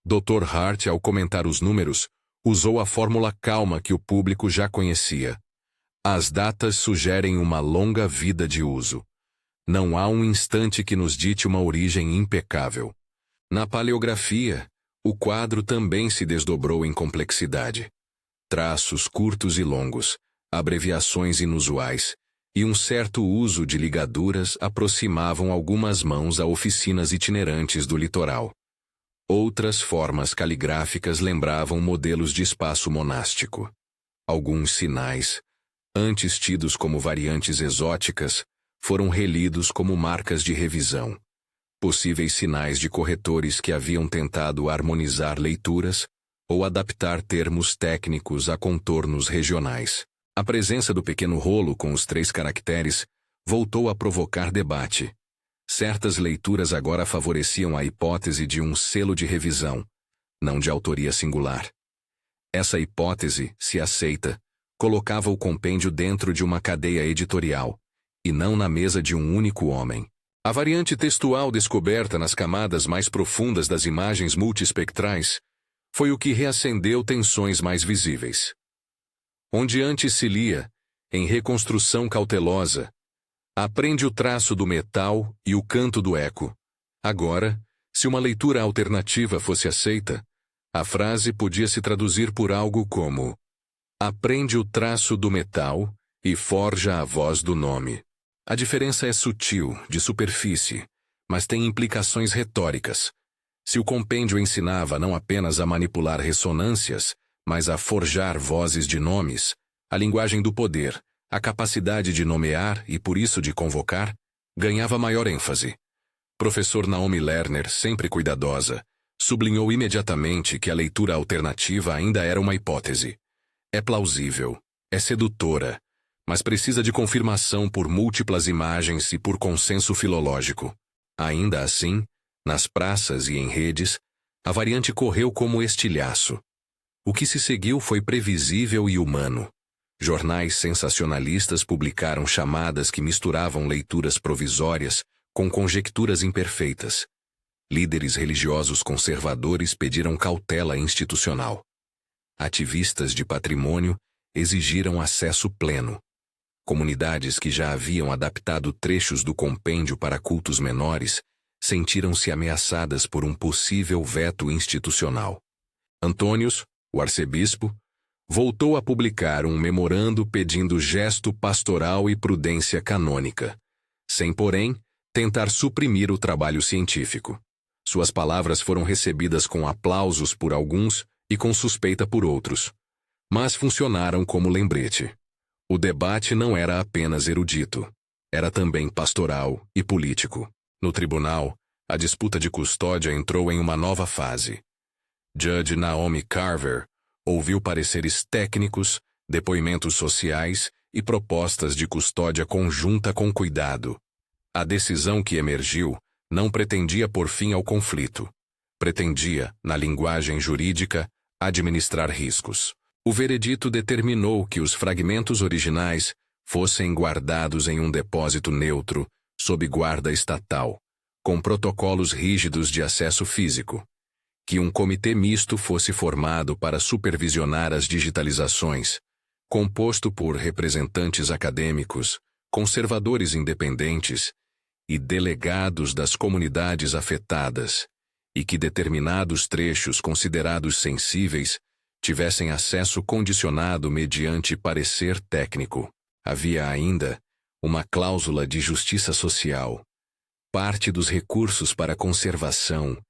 Dr. Hart, ao comentar os números, usou a fórmula calma que o público já conhecia. As datas sugerem uma longa vida de uso. Não há um instante que nos dite uma origem impecável. Na paleografia, o quadro também se desdobrou em complexidade. Traços curtos e longos, abreviações inusuais, e um certo uso de ligaduras aproximavam algumas mãos a oficinas itinerantes do litoral. Outras formas caligráficas lembravam modelos de espaço monástico. Alguns sinais, antes tidos como variantes exóticas, foram relidos como marcas de revisão. Possíveis sinais de corretores que haviam tentado harmonizar leituras ou adaptar termos técnicos a contornos regionais. A presença do pequeno rolo com os 3 caracteres voltou a provocar debate. Certas leituras agora favoreciam a hipótese de um selo de revisão, não de autoria singular. Essa hipótese, se aceita, colocava o compêndio dentro de uma cadeia editorial, e não na mesa de um único homem. A variante textual descoberta nas camadas mais profundas das imagens multiespectrais foi o que reacendeu tensões mais visíveis. Onde antes se lia, em reconstrução cautelosa, aprende o traço do metal e o canto do eco. Agora, se uma leitura alternativa fosse aceita, a frase podia se traduzir por algo como: aprende o traço do metal e forja a voz do nome. A diferença é sutil, de superfície, mas tem implicações retóricas. Se o compêndio ensinava não apenas a manipular ressonâncias, mas a forjar vozes de nomes, a linguagem do poder, a capacidade de nomear e por isso de convocar, ganhava maior ênfase. Professor Naomi Lerner, sempre cuidadosa, sublinhou imediatamente que a leitura alternativa ainda era uma hipótese. É plausível, é sedutora, mas precisa de confirmação por múltiplas imagens e por consenso filológico. Ainda assim, nas praças e em redes, a variante correu como estilhaço. O que se seguiu foi previsível e humano. Jornais sensacionalistas publicaram chamadas que misturavam leituras provisórias com conjecturas imperfeitas. Líderes religiosos conservadores pediram cautela institucional. Ativistas de patrimônio exigiram acesso pleno. Comunidades que já haviam adaptado trechos do compêndio para cultos menores sentiram-se ameaçadas por um possível veto institucional. Antônios, o arcebispo, voltou a publicar um memorando pedindo gesto pastoral e prudência canônica, sem, porém, tentar suprimir o trabalho científico. Suas palavras foram recebidas com aplausos por alguns e com suspeita por outros, mas funcionaram como lembrete. O debate não era apenas erudito, era também pastoral e político. No tribunal, a disputa de custódia entrou em uma nova fase. Judge Naomi Carver, Ouviu pareceres técnicos, depoimentos sociais e propostas de custódia conjunta com cuidado. A decisão que emergiu não pretendia pôr fim ao conflito. Pretendia, na linguagem jurídica, administrar riscos. O veredito determinou que os fragmentos originais fossem guardados em um depósito neutro, sob guarda estatal, com protocolos rígidos de acesso físico. Que um comitê misto fosse formado para supervisionar as digitalizações, composto por representantes acadêmicos, conservadores independentes e delegados das comunidades afetadas, e que determinados trechos considerados sensíveis tivessem acesso condicionado mediante parecer técnico. Havia ainda uma cláusula de justiça social. Parte dos recursos para conservação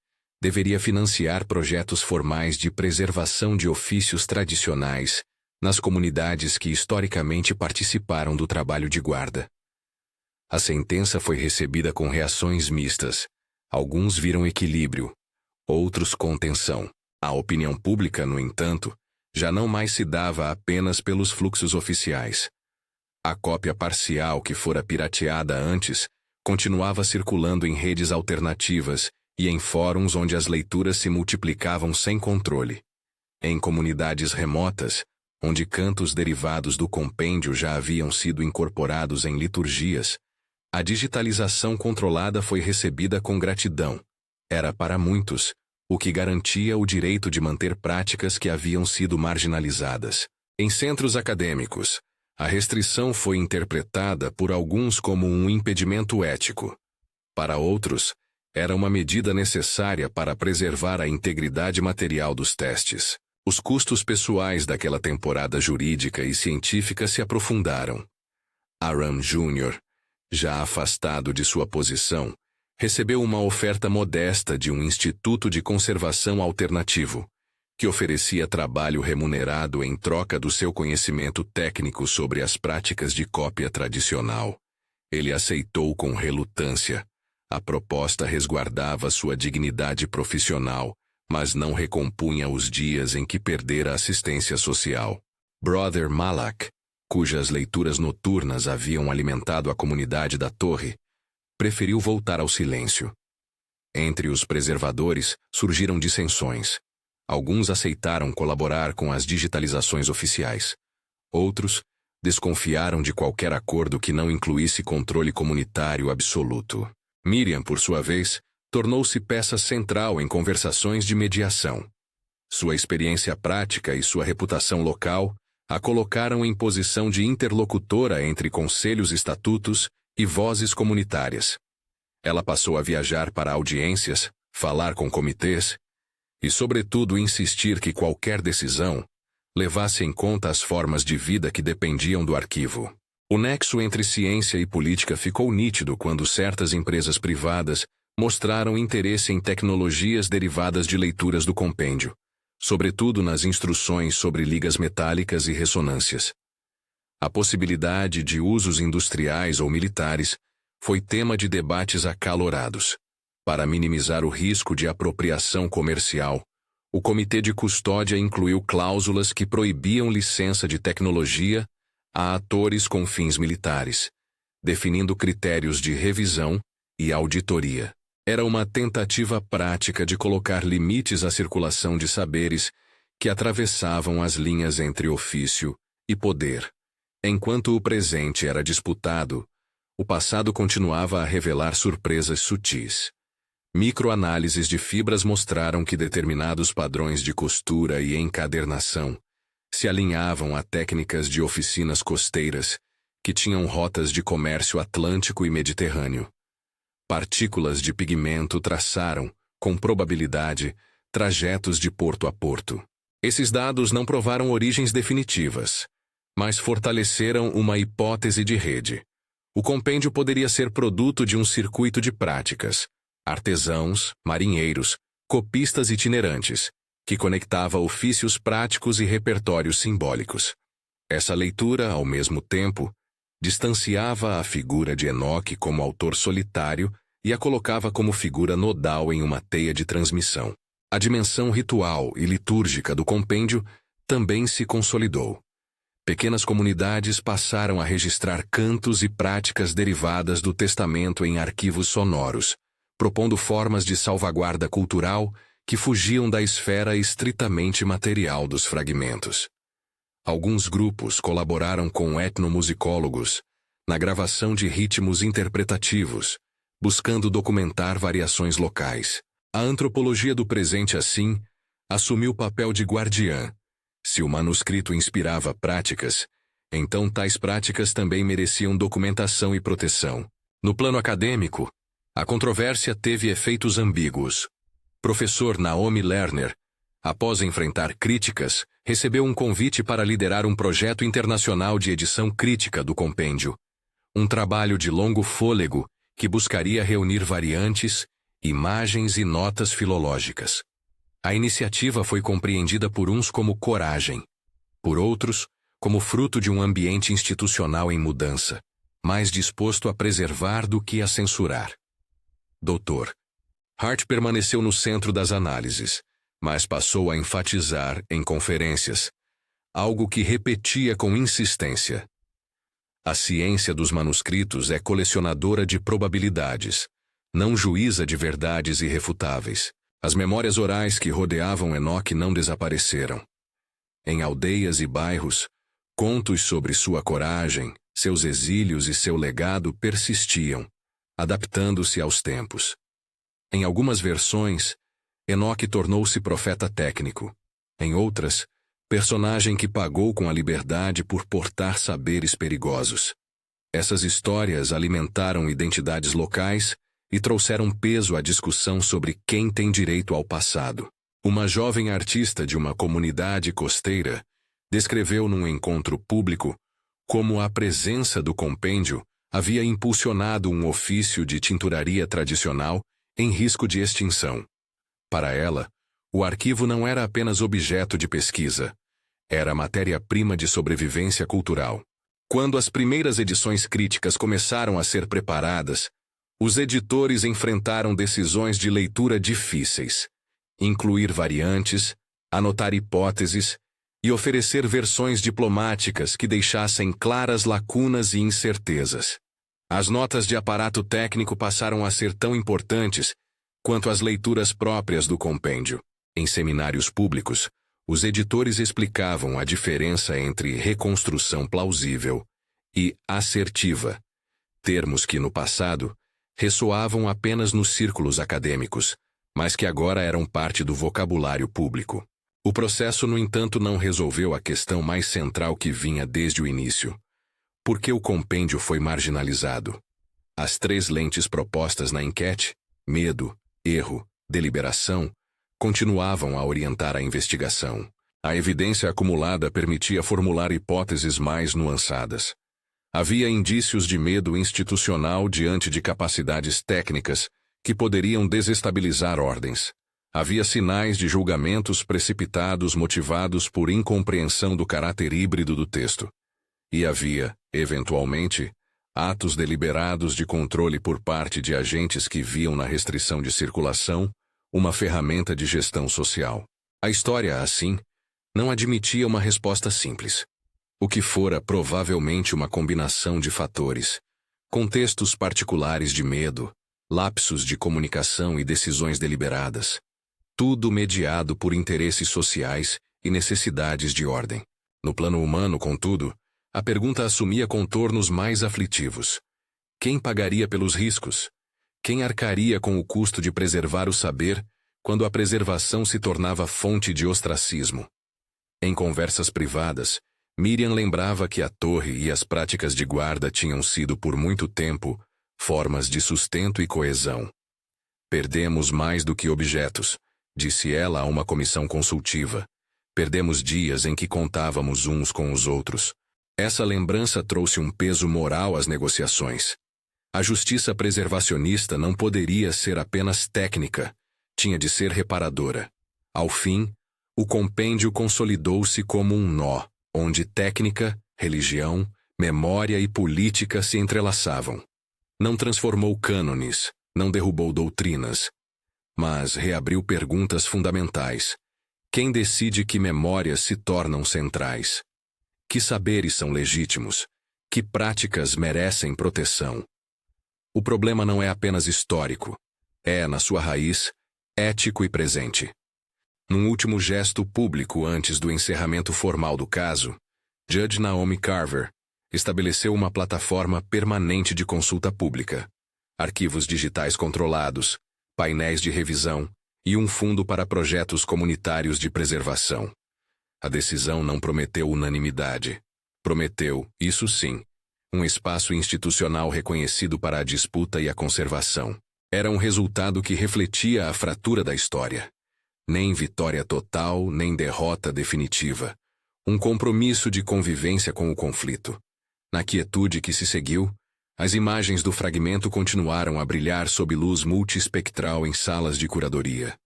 deveria financiar projetos formais de preservação de ofícios tradicionais nas comunidades que historicamente participaram do trabalho de guarda. A sentença foi recebida com reações mistas. Alguns viram equilíbrio, outros contenção. A opinião pública, no entanto, já não mais se dava apenas pelos fluxos oficiais. A cópia parcial que fora pirateada antes continuava circulando em redes alternativas e em fóruns onde as leituras se multiplicavam sem controle. Em comunidades remotas, onde cantos derivados do compêndio já haviam sido incorporados em liturgias, a digitalização controlada foi recebida com gratidão. Era para muitos o que garantia o direito de manter práticas que haviam sido marginalizadas. Em centros acadêmicos, a restrição foi interpretada por alguns como um impedimento ético. Para outros, era uma medida necessária para preservar a integridade material dos testes. Os custos pessoais daquela temporada jurídica e científica se aprofundaram. Aram Jr., já afastado de sua posição, recebeu uma oferta modesta de um instituto de conservação alternativo, que oferecia trabalho remunerado em troca do seu conhecimento técnico sobre as práticas de cópia tradicional. Ele aceitou com relutância. A proposta resguardava sua dignidade profissional, mas não recompunha os dias em que perdera assistência social. Brother Malak, cujas leituras noturnas haviam alimentado a comunidade da torre, preferiu voltar ao silêncio. Entre os preservadores surgiram dissensões. Alguns aceitaram colaborar com as digitalizações oficiais. Outros desconfiaram de qualquer acordo que não incluísse controle comunitário absoluto. Miriam, por sua vez, tornou-se peça central em conversações de mediação. Sua experiência prática e sua reputação local a colocaram em posição de interlocutora entre conselhos estatutos e vozes comunitárias. Ela passou a viajar para audiências, falar com comitês e, sobretudo, insistir que qualquer decisão levasse em conta as formas de vida que dependiam do arquivo. O nexo entre ciência e política ficou nítido quando certas empresas privadas mostraram interesse em tecnologias derivadas de leituras do compêndio, sobretudo nas instruções sobre ligas metálicas e ressonâncias. A possibilidade de usos industriais ou militares foi tema de debates acalorados. Para minimizar o risco de apropriação comercial, o Comitê de Custódia incluiu cláusulas que proibiam licença de tecnologia a atores com fins militares, definindo critérios de revisão e auditoria. Era uma tentativa prática de colocar limites à circulação de saberes que atravessavam as linhas entre ofício e poder. Enquanto o presente era disputado, o passado continuava a revelar surpresas sutis. Microanálises de fibras mostraram que determinados padrões de costura e encadernação se alinhavam a técnicas de oficinas costeiras que tinham rotas de comércio atlântico e mediterrâneo. Partículas de pigmento traçaram, com probabilidade, trajetos de porto a porto. Esses dados não provaram origens definitivas, mas fortaleceram uma hipótese de rede. O compêndio poderia ser produto de um circuito de práticas, artesãos, marinheiros, copistas itinerantes, que conectava ofícios práticos e repertórios simbólicos. Essa leitura, ao mesmo tempo, distanciava a figura de Enoque como autor solitário e a colocava como figura nodal em uma teia de transmissão. A dimensão ritual e litúrgica do compêndio também se consolidou. Pequenas comunidades passaram a registrar cantos e práticas derivadas do testamento em arquivos sonoros, propondo formas de salvaguarda cultural que fugiam da esfera estritamente material dos fragmentos. Alguns grupos colaboraram com etnomusicólogos na gravação de ritmos interpretativos, buscando documentar variações locais. A antropologia do presente, assim, assumiu o papel de guardiã. Se o manuscrito inspirava práticas, então tais práticas também mereciam documentação e proteção. No plano acadêmico, a controvérsia teve efeitos ambíguos. Professor Naomi Lerner, após enfrentar críticas, recebeu um convite para liderar um projeto internacional de edição crítica do compêndio. Um trabalho de longo fôlego que buscaria reunir variantes, imagens e notas filológicas. A iniciativa foi compreendida por uns como coragem, por outros, como fruto de um ambiente institucional em mudança, mais disposto a preservar do que a censurar. Dr. Hart permaneceu no centro das análises, mas passou a enfatizar em conferências, algo que repetia com insistência. A ciência dos manuscritos é colecionadora de probabilidades, não juíza de verdades irrefutáveis. As memórias orais que rodeavam Enoque não desapareceram. Em aldeias e bairros, contos sobre sua coragem, seus exílios e seu legado persistiam, adaptando-se aos tempos. Em algumas versões, Enoque tornou-se profeta técnico. Em outras, personagem que pagou com a liberdade por portar saberes perigosos. Essas histórias alimentaram identidades locais e trouxeram peso à discussão sobre quem tem direito ao passado. Uma jovem artista de uma comunidade costeira descreveu num encontro público como a presença do compêndio havia impulsionado um ofício de tinturaria tradicional em risco de extinção. Para ela, o arquivo não era apenas objeto de pesquisa, era matéria-prima de sobrevivência cultural. Quando as primeiras edições críticas começaram a ser preparadas, os editores enfrentaram decisões de leitura difíceis: incluir variantes, anotar hipóteses e oferecer versões diplomáticas que deixassem claras lacunas e incertezas. As notas de aparato técnico passaram a ser tão importantes quanto as leituras próprias do compêndio. Em seminários públicos, os editores explicavam a diferença entre reconstrução plausível e assertiva, termos que, no passado, ressoavam apenas nos círculos acadêmicos, mas que agora eram parte do vocabulário público. O processo, no entanto, não resolveu a questão mais central que vinha desde o início. Por que o compêndio foi marginalizado? As 3 lentes propostas na enquete, medo, erro, deliberação, continuavam a orientar a investigação. A evidência acumulada permitia formular hipóteses mais nuançadas. Havia indícios de medo institucional diante de capacidades técnicas que poderiam desestabilizar ordens. Havia sinais de julgamentos precipitados motivados por incompreensão do caráter híbrido do texto. E havia, eventualmente, atos deliberados de controle por parte de agentes que viam na restrição de circulação uma ferramenta de gestão social. A história, assim, não admitia uma resposta simples. O que fora provavelmente uma combinação de fatores, contextos particulares de medo, lapsos de comunicação e decisões deliberadas, tudo mediado por interesses sociais e necessidades de ordem. No plano humano, contudo, a pergunta assumia contornos mais aflitivos. Quem pagaria pelos riscos? Quem arcaria com o custo de preservar o saber quando a preservação se tornava fonte de ostracismo? Em conversas privadas, Miriam lembrava que a torre e as práticas de guarda tinham sido por muito tempo formas de sustento e coesão. Perdemos mais do que objetos, disse ela a uma comissão consultiva. Perdemos dias em que contávamos uns com os outros. Essa lembrança trouxe um peso moral às negociações. A justiça preservacionista não poderia ser apenas técnica, tinha de ser reparadora. Ao fim, o compêndio consolidou-se como um nó, onde técnica, religião, memória e política se entrelaçavam. Não transformou cânones, não derrubou doutrinas, mas reabriu perguntas fundamentais. Quem decide que memórias se tornam centrais? Que saberes são legítimos? Que práticas merecem proteção? O problema não é apenas histórico. É, na sua raiz, ético e presente. Num último gesto público antes do encerramento formal do caso, Judge Naomi Carver estabeleceu uma plataforma permanente de consulta pública, arquivos digitais controlados, painéis de revisão e um fundo para projetos comunitários de preservação. A decisão não prometeu unanimidade. Prometeu, isso sim, um espaço institucional reconhecido para a disputa e a conservação. Era um resultado que refletia a fratura da história. Nem vitória total, nem derrota definitiva. Um compromisso de convivência com o conflito. Na quietude que se seguiu, as imagens do fragmento continuaram a brilhar sob luz multiespectral em salas de curadoria.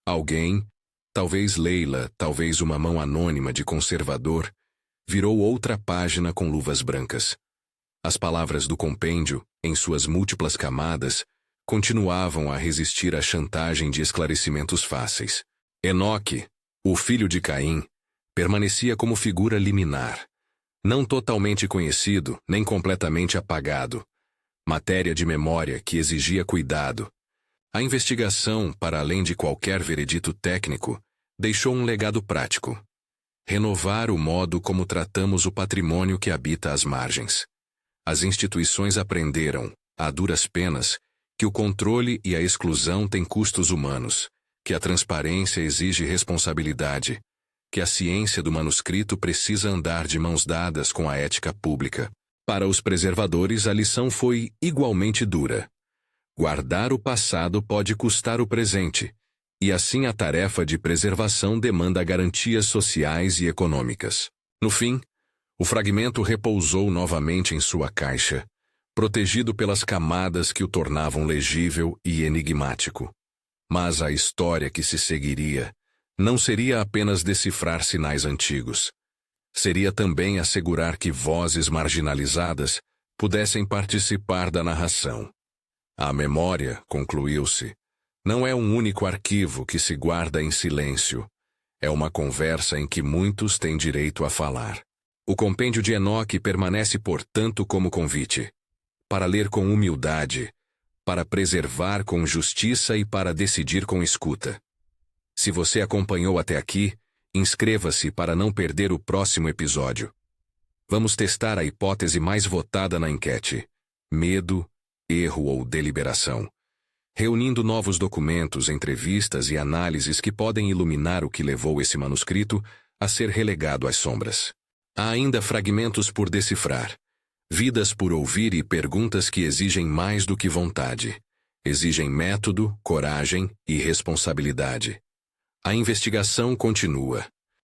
Alguém, talvez Leila, talvez uma mão anônima de conservador, virou outra página com luvas brancas. As palavras do compêndio, em suas múltiplas camadas, continuavam a resistir à chantagem de esclarecimentos fáceis. Enoque, o filho de Caim, permanecia como figura liminar, não totalmente conhecido, nem completamente apagado. Matéria de memória que exigia cuidado. A investigação, para além de qualquer veredito técnico, deixou um legado prático. Renovar o modo como tratamos o patrimônio que habita as margens. As instituições aprenderam, a duras penas, que o controle e a exclusão têm custos humanos, que a transparência exige responsabilidade, que a ciência do manuscrito precisa andar de mãos dadas com a ética pública. Para os preservadores, a lição foi igualmente dura. Guardar o passado pode custar o presente, e assim a tarefa de preservação demanda garantias sociais e econômicas. No fim, o fragmento repousou novamente em sua caixa, protegido pelas camadas que o tornavam legível e enigmático. Mas a história que se seguiria não seria apenas decifrar sinais antigos. Seria também assegurar que vozes marginalizadas pudessem participar da narração. A memória, concluiu-se, não é um único arquivo que se guarda em silêncio. É uma conversa em que muitos têm direito a falar. O compêndio de Enoque permanece, portanto, como convite. Para ler com humildade, para preservar com justiça e para decidir com escuta. Se você acompanhou até aqui, inscreva-se para não perder o próximo episódio. Vamos testar a hipótese mais votada na enquete: medo, erro ou deliberação. Reunindo novos documentos, entrevistas e análises que podem iluminar o que levou esse manuscrito a ser relegado às sombras. Há ainda fragmentos por decifrar, vidas por ouvir e perguntas que exigem mais do que vontade. Exigem método, coragem e responsabilidade. A investigação continua.